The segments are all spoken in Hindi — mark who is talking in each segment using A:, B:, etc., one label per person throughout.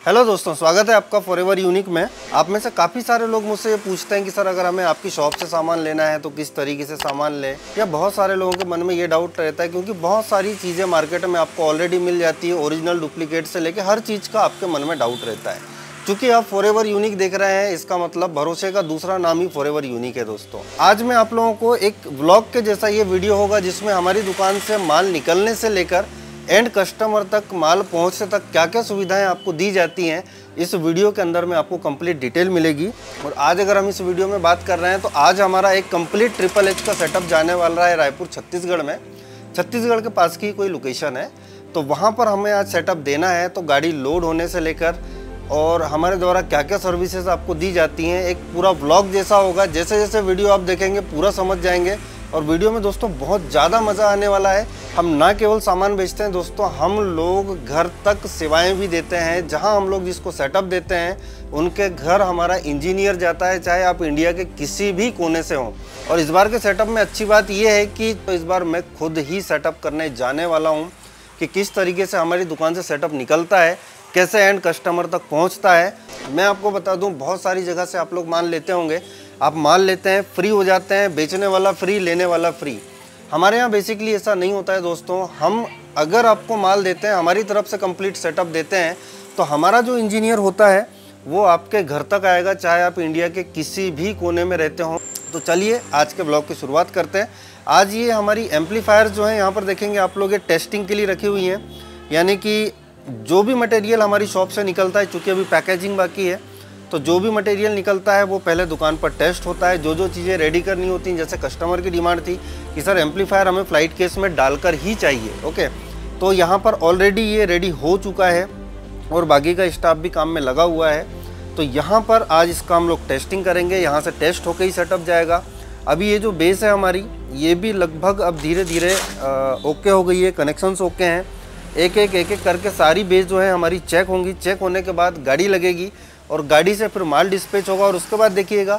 A: हेलो दोस्तों, स्वागत है आपका फॉरएवर यूनिक में। आप में से काफ़ी सारे लोग मुझसे ये पूछते हैं कि सर अगर हमें आपकी शॉप से सामान लेना है तो किस तरीके से सामान लें, या बहुत सारे लोगों के मन में ये डाउट रहता है क्योंकि बहुत सारी चीज़ें मार्केट में आपको ऑलरेडी मिल जाती है, ओरिजिनल डुप्लीकेट से लेकर हर चीज़ का आपके मन में डाउट रहता है। चूँकि आप फॉरएवर यूनिक देख रहे हैं, इसका मतलब भरोसे का दूसरा नाम ही फॉरएवर यूनिक है। दोस्तों आज मैं आप लोगों को एक व्लॉग के जैसा ये वीडियो होगा जिसमें हमारी दुकान से माल निकलने से लेकर एंड कस्टमर तक माल पहुंचने तक क्या क्या सुविधाएं आपको दी जाती हैं, इस वीडियो के अंदर में आपको कंप्लीट डिटेल मिलेगी। और आज अगर हम इस वीडियो में बात कर रहे हैं तो आज हमारा एक कंप्लीट ट्रिपल एच का सेटअप जाने वाला है रायपुर छत्तीसगढ़ में। छत्तीसगढ़ के पास की कोई लोकेशन है, तो वहाँ पर हमें आज सेटअप देना है। तो गाड़ी लोड होने से लेकर और हमारे द्वारा क्या क्या सर्विसेज आपको दी जाती हैं, एक पूरा व्लॉग जैसा होगा। जैसे जैसे वीडियो आप देखेंगे पूरा समझ जाएंगे। और वीडियो में दोस्तों बहुत ज़्यादा मज़ा आने वाला है। हम ना केवल सामान बेचते हैं दोस्तों, हम लोग घर तक सेवाएं भी देते हैं। जहां हम लोग जिसको सेटअप देते हैं उनके घर हमारा इंजीनियर जाता है, चाहे आप इंडिया के किसी भी कोने से हों। और इस बार के सेटअप में अच्छी बात यह है कि तो इस बार मैं खुद ही सेटअप करने जाने वाला हूँ कि किस तरीके से हमारी दुकान से सेटअप निकलता है, कैसे एंड कस्टमर तक पहुँचता है। मैं आपको बता दूँ, बहुत सारी जगह से आप लोग माल लेते होंगे, आप माल लेते हैं फ्री हो जाते हैं, बेचने वाला फ्री, लेने वाला फ्री। हमारे यहाँ बेसिकली ऐसा नहीं होता है दोस्तों। हम अगर आपको माल देते हैं, हमारी तरफ से कंप्लीट सेटअप देते हैं, तो हमारा जो इंजीनियर होता है वो आपके घर तक आएगा, चाहे आप इंडिया के किसी भी कोने में रहते हो। तो चलिए आज के ब्लॉग की शुरुआत करते हैं। आज ये हमारी एम्पलीफायर जो है यहाँ पर देखेंगे आप लोग, ये टेस्टिंग के लिए रखी हुई हैं। यानी कि जो भी मटेरियल हमारी शॉप से निकलता है, चूँकि अभी पैकेजिंग बाकी है, तो जो भी मटेरियल निकलता है वो पहले दुकान पर टेस्ट होता है। जो जो चीज़ें रेडी करनी होती हैं, जैसे कस्टमर की डिमांड थी कि सर एम्पलीफायर हमें फ्लाइट केस में डालकर ही चाहिए, ओके, तो यहाँ पर ऑलरेडी ये रेडी हो चुका है और बाकी का स्टाफ भी काम में लगा हुआ है। तो यहाँ पर आज इसका हम लोग टेस्टिंग करेंगे, यहाँ से टेस्ट होकर ही सेटअप जाएगा। अभी ये जो बेस है हमारी, ये भी लगभग अब धीरे धीरे ओके हो गई है, कनेक्शंस ओके हैं। एक एक करके सारी बेस जो है हमारी चेक होंगी। चेक होने के बाद गाड़ी लगेगी और गाड़ी से फिर माल डिस्पैच होगा। और उसके बाद देखिएगा,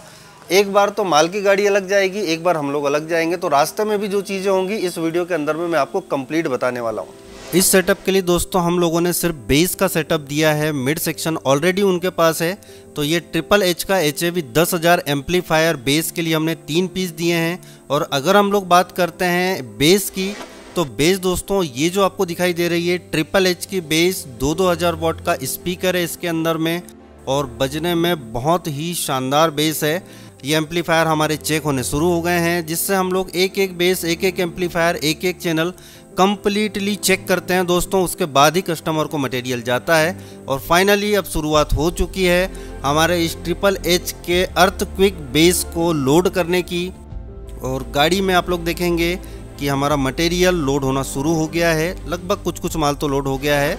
A: एक बार तो माल की गाड़ी अलग जाएगी, एक बार हम लोग अलग जाएंगे। तो रास्ते में भी जो चीज़ें होंगी इस वीडियो के अंदर में मैं आपको कंप्लीट बताने वाला हूँ। इस सेटअप के लिए दोस्तों हम लोगों ने सिर्फ बेस का सेटअप दिया है, मिड सेक्शन ऑलरेडी उनके पास है। तो ये ट्रिपल एच का HAV 10,000 एम्पलीफायर बेस के लिए हमने 3 पीस दिए हैं। और अगर हम लोग बात करते हैं बेस की, तो बेस दोस्तों ये जो आपको दिखाई दे रही है ट्रिपल एच की बेस, 2-2000 वॉट का स्पीकर है इसके अंदर में और बजने में बहुत ही शानदार बेस है। ये एम्पलीफायर हमारे चेक होने शुरू हो गए हैं, जिससे हम लोग एक एक बेस, एक एक एम्पलीफायर, एक एक चैनल कंप्लीटली चेक करते हैं दोस्तों। उसके बाद ही कस्टमर को मटेरियल जाता है। और फाइनली अब शुरुआत हो चुकी है हमारे इस ट्रिपल एच के अर्थक्विक बेस को लोड करने की। और गाड़ी में आप लोग देखेंगे कि हमारा मटेरियल लोड होना शुरू हो गया है। लगभग कुछ माल तो लोड हो गया है।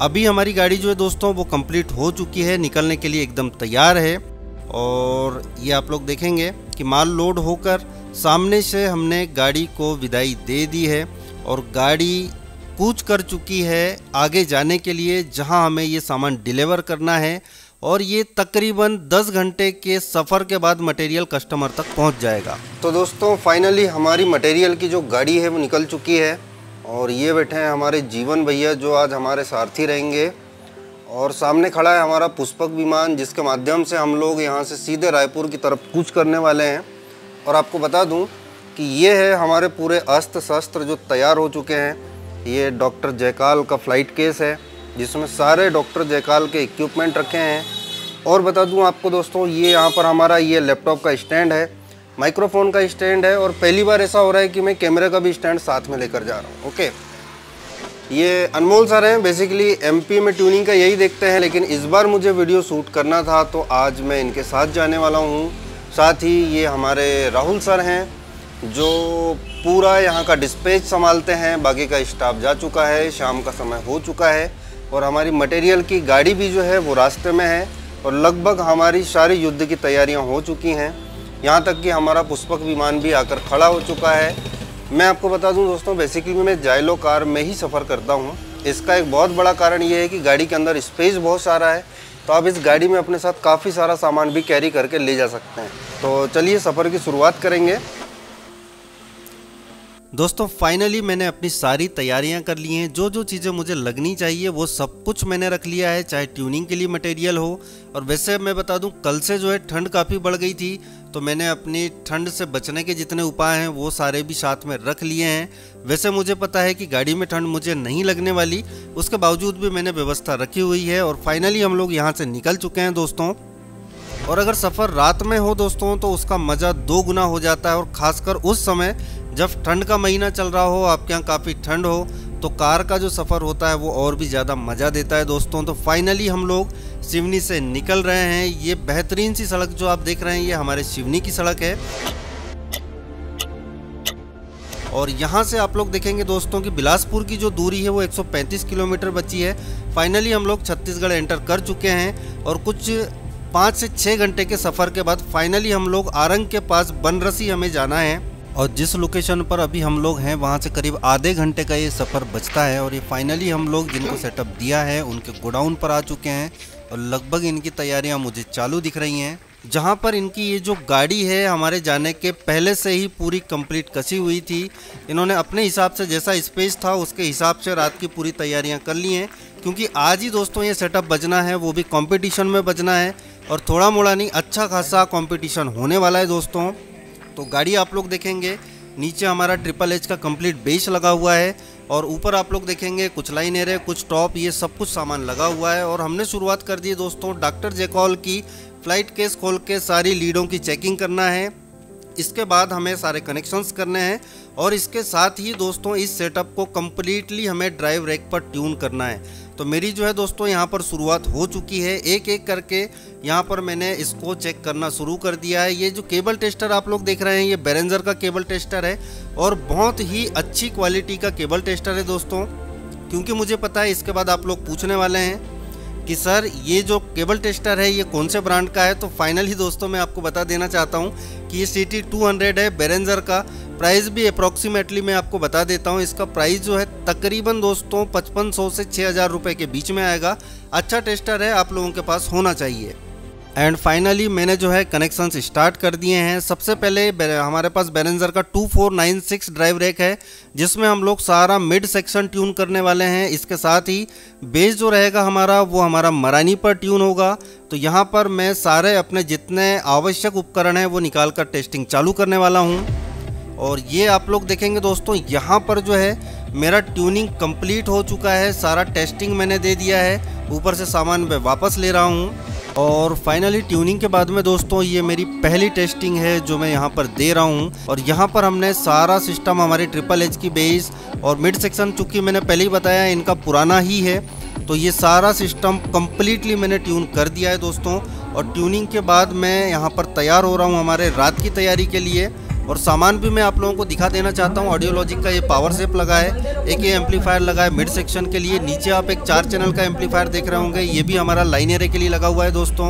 A: अभी हमारी गाड़ी जो है दोस्तों वो कंप्लीट हो चुकी है, निकलने के लिए एकदम तैयार है। और ये आप लोग देखेंगे कि माल लोड होकर सामने से हमने गाड़ी को विदाई दे दी है और गाड़ी कूच कर चुकी है आगे जाने के लिए, जहां हमें ये सामान डिलीवर करना है। और ये तकरीबन 10 घंटे के सफ़र के बाद मटेरियल कस्टमर तक पहुंच जाएगा। तो दोस्तों फाइनली हमारी मटेरियल की जो गाड़ी है वो निकल चुकी है। और ये बैठे हैं हमारे जीवन भैया, जो आज हमारे सारथी रहेंगे। और सामने खड़ा है हमारा पुष्पक विमान, जिसके माध्यम से हम लोग यहाँ से सीधे रायपुर की तरफ कूच करने वाले हैं। और आपको बता दूं कि ये है हमारे पूरे अस्त्र शस्त्र जो तैयार हो चुके हैं। ये डॉक्टर जयकाल का फ़्लाइट केस है, जिसमें सारे डॉक्टर जयकाल के इक्विपमेंट रखे हैं। और बता दूँ आपको दोस्तों, ये यहाँ पर हमारा ये लैपटॉप का स्टैंड है, माइक्रोफोन का स्टैंड है। और पहली बार ऐसा हो रहा है कि मैं कैमरे का भी स्टैंड साथ में लेकर जा रहा हूँ, ओके। ये अनमोल सर हैं, बेसिकली MP में ट्यूनिंग का यही देखते हैं, लेकिन इस बार मुझे वीडियो शूट करना था तो आज मैं इनके साथ जाने वाला हूँ। साथ ही ये हमारे राहुल सर हैं, जो पूरा यहाँ का डिस्पैच संभालते हैं। बाकी का स्टाफ जा चुका है, शाम का समय हो चुका है। और हमारी मटेरियल की गाड़ी भी जो है वो रास्ते में है। और लगभग हमारी सारी युद्ध की तैयारियाँ हो चुकी हैं, यहाँ तक कि हमारा पुष्पक विमान भी आकर खड़ा हो चुका है। मैं आपको बता दूं दोस्तों, बेसिकली मैं जाइलो कार में ही सफ़र करता हूँ। इसका एक बहुत बड़ा कारण ये है कि गाड़ी के अंदर स्पेस बहुत सारा है, तो आप इस गाड़ी में अपने साथ काफ़ी सारा सामान भी कैरी करके ले जा सकते हैं। तो चलिए सफ़र की शुरुआत करेंगे। दोस्तों फाइनली मैंने अपनी सारी तैयारियां कर ली हैं। जो जो चीज़ें मुझे लगनी चाहिए वो सब कुछ मैंने रख लिया है, चाहे ट्यूनिंग के लिए मटेरियल हो। और वैसे मैं बता दूं, कल से जो है ठंड काफ़ी बढ़ गई थी, तो मैंने अपनी ठंड से बचने के जितने उपाय हैं वो सारे भी साथ में रख लिए हैं। वैसे मुझे पता है कि गाड़ी में ठंड मुझे नहीं लगने वाली, उसके बावजूद भी मैंने व्यवस्था रखी हुई है। और फाइनली हम लोग यहाँ से निकल चुके हैं दोस्तों। और अगर सफ़र रात में हो दोस्तों तो उसका मज़ा 2 गुना हो जाता है। और ख़ासकर उस समय जब ठंड का महीना चल रहा हो, आपके यहाँ काफ़ी ठंड हो, तो कार का जो सफ़र होता है वो और भी ज़्यादा मज़ा देता है दोस्तों। तो फाइनली हम लोग सिवनी से निकल रहे हैं। ये बेहतरीन सी सड़क जो आप देख रहे हैं ये हमारे सिवनी की सड़क है। और यहाँ से आप लोग देखेंगे दोस्तों कि बिलासपुर की जो दूरी है वो 135 किलोमीटर बची है। फाइनली हम लोग छत्तीसगढ़ एंटर कर चुके हैं। और कुछ 5 से 6 घंटे के सफ़र के बाद फाइनली हम लोग आरंग के पास बनरसी हमें जाना है। और जिस लोकेशन पर अभी हम लोग हैं वहाँ से करीब आधे घंटे का ये सफ़र बचता है। और ये फाइनली हम लोग जिनको सेटअप दिया है उनके गोडाउन पर आ चुके हैं। और लगभग इनकी तैयारियाँ मुझे चालू दिख रही हैं, जहाँ पर इनकी ये जो गाड़ी है हमारे जाने के पहले से ही पूरी कंप्लीट कसी हुई थी। इन्होंने अपने हिसाब से जैसा स्पेस था उसके हिसाब से रात की पूरी तैयारियाँ कर ली हैं, क्योंकि आज ही दोस्तों ये सेटअप बजना है, वो भी कंपटीशन में बजना है। और थोड़ा मोड़ा नहीं, अच्छा खासा कंपटीशन होने वाला है दोस्तों। तो गाड़ी आप लोग देखेंगे नीचे हमारा HHH का कंप्लीट बेस लगा हुआ है। और ऊपर आप लोग देखेंगे कुछ लाइनर, कुछ टॉप, ये सब कुछ सामान लगा हुआ है। और हमने शुरुआत कर दी है दोस्तों डॉक्टर जैकॉल की फ्लाइट केस खोल के सारी लीडों की चेकिंग करना है। इसके बाद हमें सारे कनेक्शंस करने हैं। और इसके साथ ही दोस्तों इस सेटअप को कम्प्लीटली हमें ड्राइव रैक पर ट्यून करना है। तो मेरी जो है दोस्तों यहाँ पर शुरुआत हो चुकी है। एक एक करके यहाँ पर मैंने इसको चेक करना शुरू कर दिया है। ये जो केबल टेस्टर आप लोग देख रहे हैं ये बेरेंजर का केबल टेस्टर है। और बहुत ही अच्छी क्वालिटी का केबल टेस्टर है दोस्तों, क्योंकि मुझे पता है इसके बाद आप लोग पूछने वाले हैं कि सर ये जो केबल टेस्टर है ये कौन से ब्रांड का है। तो फाइनली दोस्तों मैं आपको बता देना चाहता हूँ कि ये CT200 है बेरेंजर का। प्राइस भी अप्रॉक्सीमेटली मैं आपको बता देता हूँ। इसका प्राइस जो है तकरीबन दोस्तों 5500 से 6000 रुपये के बीच में आएगा। अच्छा टेस्टर है, आप लोगों के पास होना चाहिए। एंड फाइनली मैंने जो है कनेक्शंस स्टार्ट कर दिए हैं। सबसे पहले हमारे पास बेरेंजर का 2496 ड्राइव रैक है, जिसमें हम लोग सारा मिड सेक्शन ट्यून करने वाले हैं। इसके साथ ही बेस जो रहेगा हमारा वो हमारा मरानी पर ट्यून होगा। तो यहाँ पर मैं सारे अपने जितने आवश्यक उपकरण हैं वो निकाल कर टेस्टिंग चालू करने वाला हूँ। और ये आप लोग देखेंगे दोस्तों यहाँ पर जो है मेरा ट्यूनिंग कंप्लीट हो चुका है। सारा टेस्टिंग मैंने दे दिया है, ऊपर से सामान मैं वापस ले रहा हूँ। और फाइनली ट्यूनिंग के बाद में दोस्तों ये मेरी पहली टेस्टिंग है जो मैं यहाँ पर दे रहा हूँ। और यहाँ पर हमने सारा सिस्टम हमारी HHH की बेस और मिड सेक्शन, चूँकि मैंने पहले ही बताया इनका पुराना ही है, तो ये सारा सिस्टम कम्प्लीटली मैंने ट्यून कर दिया है दोस्तों। और ट्यूनिंग के बाद मैं यहाँ पर तैयार हो रहा हूँ हमारे रात की तैयारी के लिए। और सामान भी मैं आप लोगों को दिखा देना चाहता हूँ। ऑडियोलॉजिक का ये पावर सेप लगा है, एक ये एम्पलीफायर लगा है मिड सेक्शन के लिए। नीचे आप एक 4 चैनल का एम्पलीफायर देख रहे होंगे, ये भी हमारा लाइन एरे के लिए लगा हुआ है दोस्तों।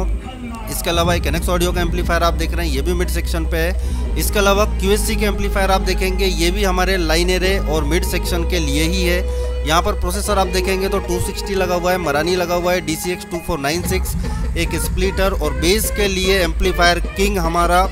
A: इसके अलावा एक NX ऑडियो का एम्पलीफायर आप देख रहे हैं, ये भी मिड सेक्शन पे है। इसके अलावा QSC के एम्पलीफायर आप देखेंगे, ये भी हमारे लाइन एरे और मिड सेक्शन के लिए ही है। यहाँ पर प्रोसेसर आप देखेंगे तो 260 लगा हुआ है, मरानी लगा हुआ है, DCX 2496, एक स्प्लिटर। और बेस के लिए एम्पलीफायर किंग हमारा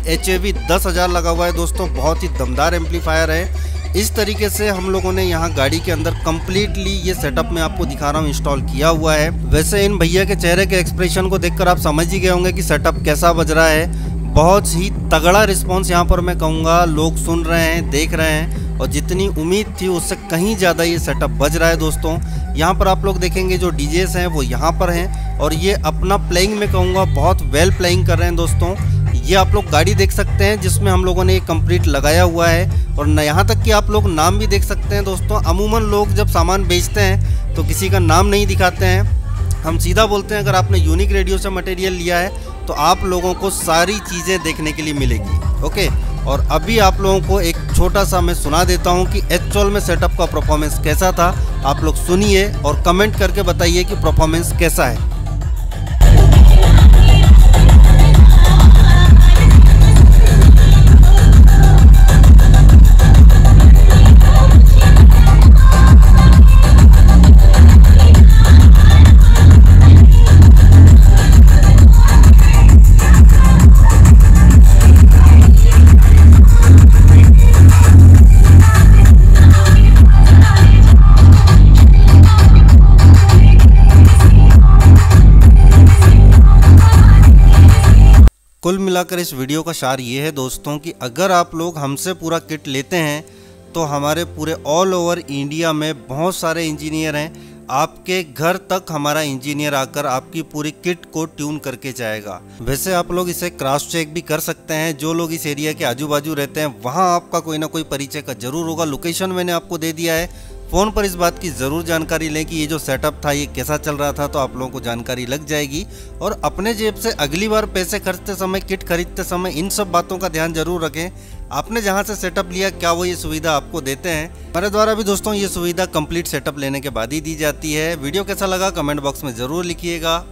A: HAV 10000 लगा हुआ है दोस्तों, बहुत ही दमदार एम्पलीफायर है। इस तरीके से हम लोगों ने यहाँ गाड़ी के अंदर कम्प्लीटली ये सेटअप मैं आपको दिखा रहा हूँ इंस्टॉल किया हुआ है। वैसे इन भैया के चेहरे के एक्सप्रेशन को देखकर आप समझ ही गए होंगे कि सेटअप कैसा बज रहा है। बहुत ही तगड़ा रिस्पॉन्स यहाँ पर मैं कहूँगा लोग सुन रहे हैं, देख रहे हैं। और जितनी उम्मीद थी उससे कहीं ज़्यादा ये सेटअप बज रहा है दोस्तों। यहाँ पर आप लोग देखेंगे जो DJs हैं वो यहाँ पर हैं, और ये अपना प्लेइंग में कहूँगा बहुत वेल प्लेइंग कर रहे हैं दोस्तों। ये आप लोग गाड़ी देख सकते हैं जिसमें हम लोगों ने ये कंप्लीट लगाया हुआ है। और यहाँ तक कि आप लोग नाम भी देख सकते हैं दोस्तों। अमूमन लोग जब सामान बेचते हैं तो किसी का नाम नहीं दिखाते हैं, हम सीधा बोलते हैं अगर आपने यूनिक रेडियो से मटेरियल लिया है तो आप लोगों को सारी चीज़ें देखने के लिए मिलेगी। ओके, और अभी आप लोगों को एक छोटा सा मैं सुना देता हूं कि एक्चुअल में सेटअप का परफॉर्मेंस कैसा था। आप लोग सुनिए और कमेंट करके बताइए कि परफॉर्मेंस कैसा है। कुल मिलाकर इस वीडियो का सार ये है दोस्तों कि अगर आप लोग हमसे पूरा किट लेते हैं तो हमारे पूरे ऑल ओवर इंडिया में बहुत सारे इंजीनियर हैं, आपके घर तक हमारा इंजीनियर आकर आपकी पूरी किट को ट्यून करके जाएगा। वैसे आप लोग इसे क्रॉस चेक भी कर सकते हैं, जो लोग इस एरिया के आजू बाजू रहते हैं वहाँ आपका कोई ना कोई परिचय का जरूर होगा। लोकेशन मैंने आपको दे दिया है, फ़ोन पर इस बात की ज़रूर जानकारी लें कि ये जो सेटअप था ये कैसा चल रहा था, तो आप लोगों को जानकारी लग जाएगी। और अपने जेब से अगली बार पैसे खर्चते समय, किट खरीदते समय इन सब बातों का ध्यान जरूर रखें। आपने जहां से सेटअप लिया क्या वो ये सुविधा आपको देते हैं। हमारे द्वारा भी दोस्तों ये सुविधा कंप्लीट सेटअप लेने के बाद ही दी जाती है। वीडियो कैसा लगा कमेंट बॉक्स में ज़रूर लिखिएगा।